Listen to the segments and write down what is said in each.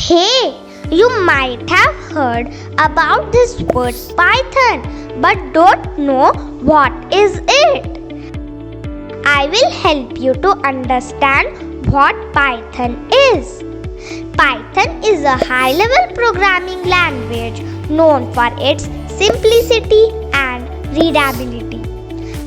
Hey, you might have heard about this word Python but don't know what is it. I will help you to understand what Python is. Python is a high-level programming language known for its simplicity and readability.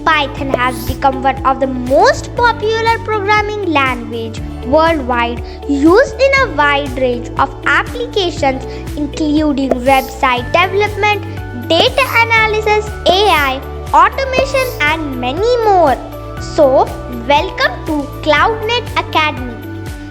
Python has become one of the most popular programming languages worldwide, used in a wide range of applications including website development, data analysis, AI, automation and many more. So, welcome to CloudNet Academy.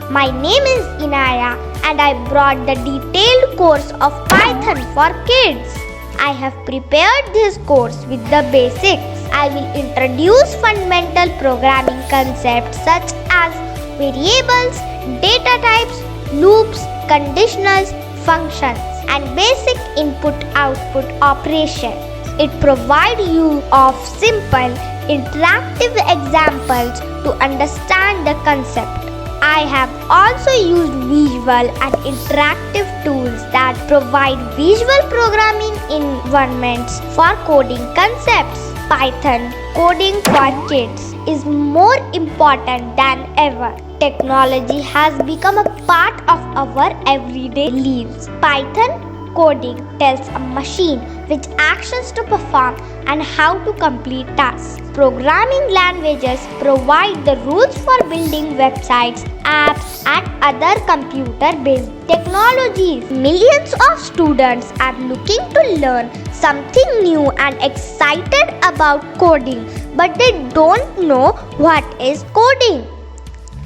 My name is Inaya and I brought the detailed course of Python for kids. I have prepared this course with the basics. I will introduce fundamental programming concepts such as variables, data types, loops, conditionals, functions, and basic input-output operations. It provides you of simple, interactive examples to understand the concept. I have also used visual and interactive tools that provide visual programming environments for coding concepts. Python coding for kids is more important than ever. Technology has become a part of our everyday lives. Python coding tells a machine which actions to perform and how to complete tasks. Programming languages provide the rules for building websites, apps, and other computer-based technologies. Millions of students are looking to learn something new and excited about coding, but they don't know what is coding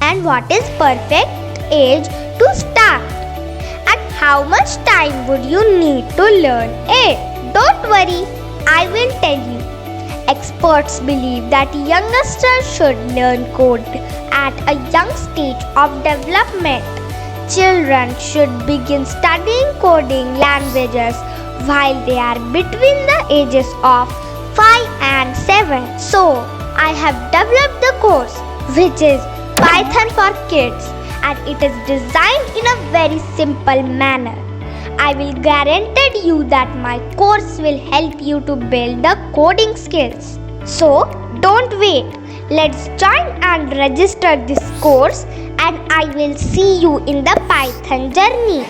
and what is perfect age to start. And how much time would you need to learn it? Don't worry, I will tell you. Experts believe that youngsters should learn code at a young stage of development. Children should begin studying coding languages while they are between the ages of 5 and 7. So, I have developed the course which is Python for Kids, and it is designed in a very simple manner. I will guarantee you that my course will help you to build the coding skills. So, don't wait. Let's join and register this course, and I will see you in the Python journey.